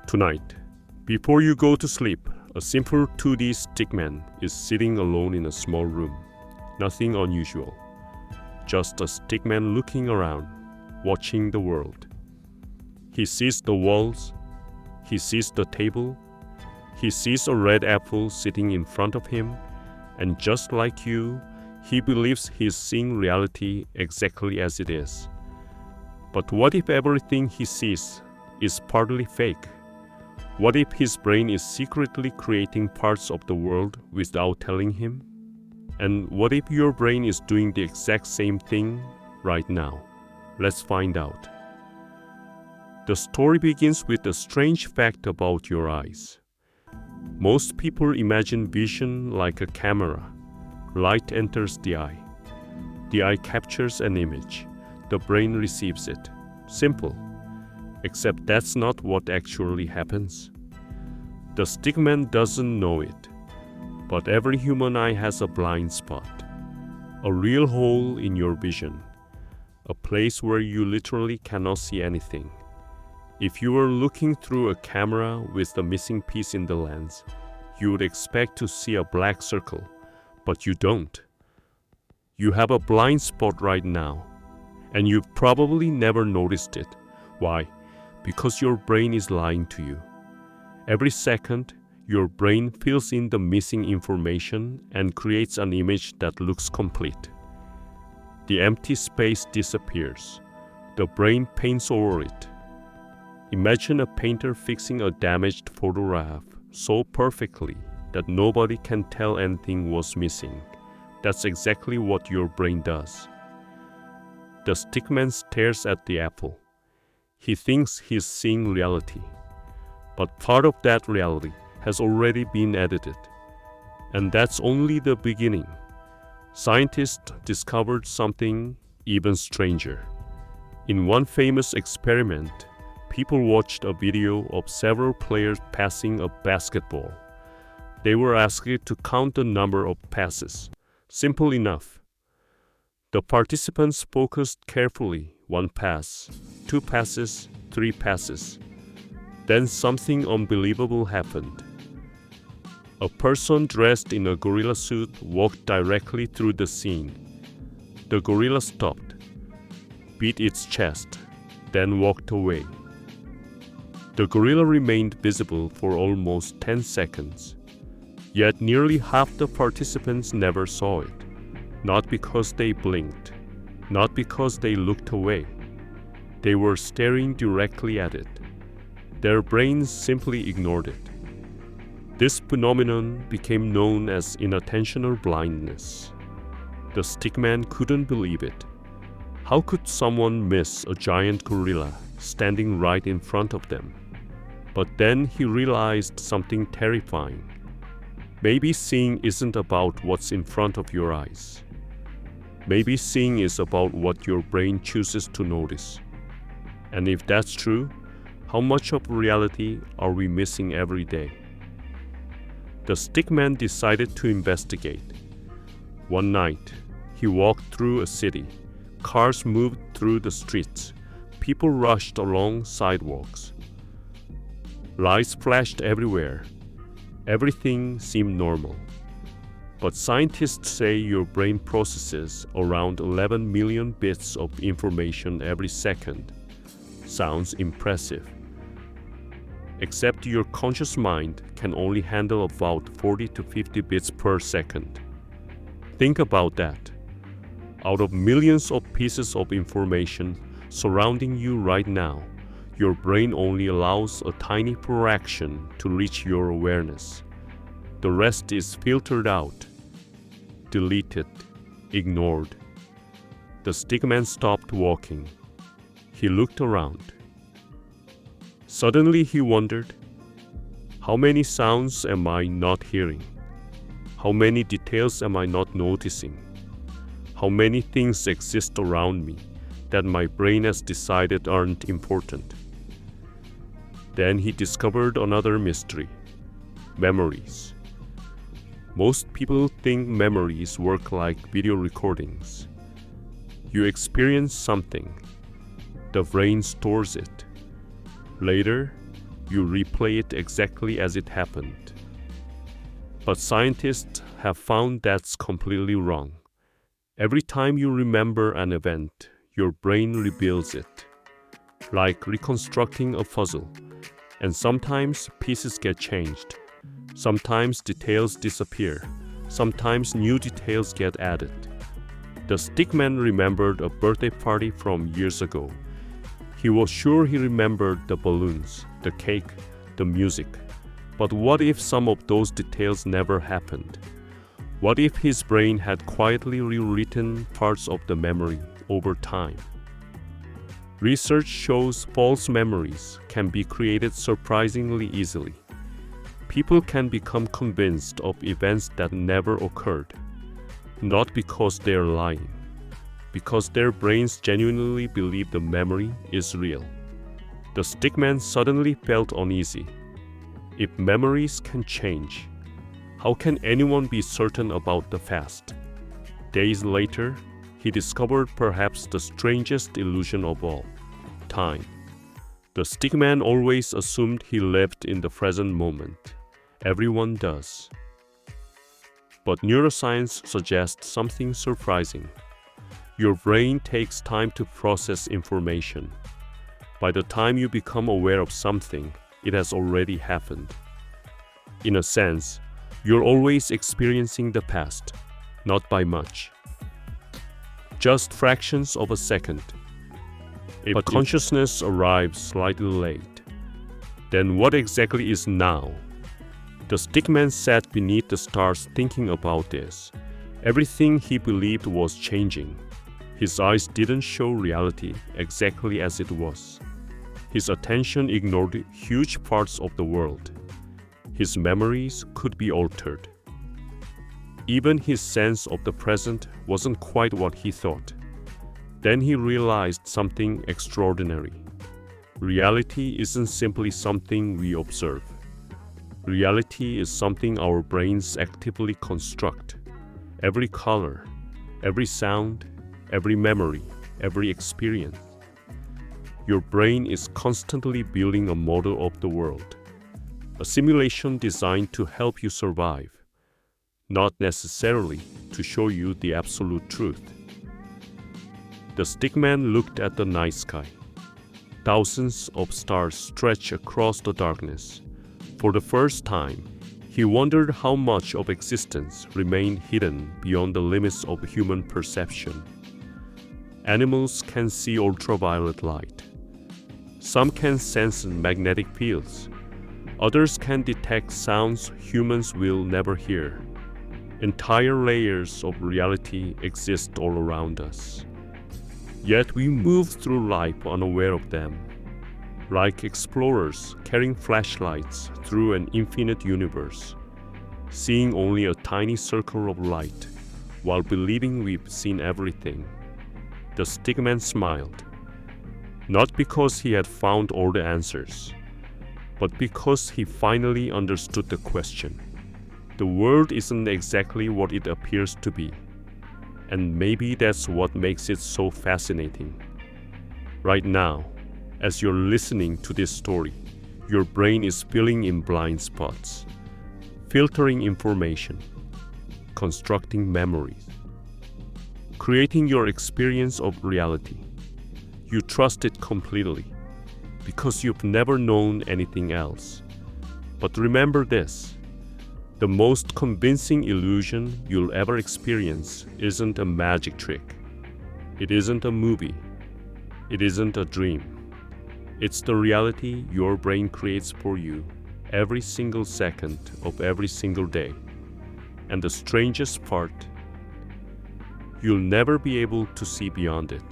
Tonight, before you go to sleep, a simple 2D stickman is sitting alone in a small room. Nothing unusual. Just a stickman looking around, watching the world. He sees the walls, he sees the table, he sees a red apple sitting in front of him, and just like you, he believes he's seeing reality exactly as it is. But what if everything he sees is partly fake? What if his brain is secretly creating parts of the world without telling him? And what if your brain is doing the exact same thing right now? Let's find out. The story begins with a strange fact about your eyes. Most people imagine vision like a camera. Light enters the eye. The eye captures an image. The brain receives it. Simple. Except that's not what actually happens. The stickman doesn't know it, but every human eye has a blind spot, a real hole in your vision, a place where you literally cannot see anything. If you were looking through a camera with the missing piece in the lens, you would expect to see a black circle, but you don't. You have a blind spot right now, and you've probably never noticed it. Why? Because your brain is lying to you. Every second, your brain fills in the missing information and creates an image that looks complete. The empty space disappears. The brain paints over it. Imagine a painter fixing a damaged photograph so perfectly that nobody can tell anything was missing. That's exactly what your brain does. The stickman stares at the apple. He thinks he's seeing reality, but part of that reality has already been edited. And that's only the beginning. Scientists discovered something even stranger. In one famous experiment, people watched a video of several players passing a basketball. They were asked to count the number of passes. Simple enough. The participants focused carefully. 1 pass, 2 passes, 3 passes. Then something unbelievable happened. A person dressed in a gorilla suit walked directly through the scene. The gorilla stopped, beat its chest, then walked away. The gorilla remained visible for almost 10 seconds. Yet nearly half the participants never saw it. Not because they blinked, not because they looked away. They were staring directly at it. Their brains simply ignored it. This phenomenon became known as inattentional blindness. The stickman couldn't believe it. How could someone miss a giant gorilla standing right in front of them? But then he realized something terrifying. Maybe seeing isn't about what's in front of your eyes. Maybe seeing is about what your brain chooses to notice. And if that's true, how much of reality are we missing every day? The stickman decided to investigate. One night, he walked through a city. Cars moved through the streets. People rushed along sidewalks. Lights flashed everywhere. Everything seemed normal. But scientists say your brain processes around 11 million bits of information every second. Sounds impressive. Except your conscious mind can only handle about 40 to 50 bits per second. Think about that. Out of millions of pieces of information surrounding you right now, your brain only allows a tiny fraction to reach your awareness. The rest is filtered out, deleted, ignored. The stickman stopped walking. He looked around. Suddenly he wondered, how many sounds am I not hearing? How many details am I not noticing? How many things exist around me that my brain has decided aren't important? Then he discovered another mystery: memories. Most people think memories work like video recordings. You experience something. The brain stores it. Later, you replay it exactly as it happened. But scientists have found that's completely wrong. Every time you remember an event, your brain rebuilds it, like reconstructing a puzzle. And sometimes pieces get changed. Sometimes details disappear. Sometimes new details get added. The stickman remembered a birthday party from years ago. He was sure he remembered the balloons, the cake, the music. But what if some of those details never happened? What if his brain had quietly rewritten parts of the memory over time? Research shows false memories can be created surprisingly easily. People can become convinced of events that never occurred, not because they're lying, because their brains genuinely believe the memory is real. The stickman suddenly felt uneasy. If memories can change, how can anyone be certain about the past? Days later, he discovered perhaps the strangest illusion of all: time. The stickman always assumed he lived in the present moment. Everyone does. But neuroscience suggests something surprising. Your brain takes time to process information. By the time you become aware of something, it has already happened. In a sense, you're always experiencing the past, not by much. Just fractions of a second. But consciousness arrives slightly late. Then what exactly is now? The stickman sat beneath the stars thinking about this. Everything he believed was changing. His eyes didn't show reality exactly as it was. His attention ignored huge parts of the world. His memories could be altered. Even his sense of the present wasn't quite what he thought. Then he realized something extraordinary. Reality isn't simply something we observe. Reality is something our brains actively construct. Every color, every sound, every memory, every experience. Your brain is constantly building a model of the world, a simulation designed to help you survive, not necessarily to show you the absolute truth. The stickman looked at the night sky. Thousands of stars stretched across the darkness. For the first time, he wondered how much of existence remained hidden beyond the limits of human perception. Animals can see ultraviolet light. Some can sense magnetic fields. Others can detect sounds humans will never hear. Entire layers of reality exist all around us. Yet we move through life unaware of them, like explorers carrying flashlights through an infinite universe, seeing only a tiny circle of light while believing we've seen everything. The stickman smiled, not because he had found all the answers, but because he finally understood the question. The world isn't exactly what it appears to be, and maybe that's what makes it so fascinating. Right now, as you're listening to this story, your brain is filling in blind spots, filtering information, constructing memories, creating your experience of reality. You trust it completely because you've never known anything else. But remember this: the most convincing illusion you'll ever experience isn't a magic trick. It isn't a movie. It isn't a dream. It's the reality your brain creates for you every single second of every single day. And the strangest part, you'll never be able to see beyond it.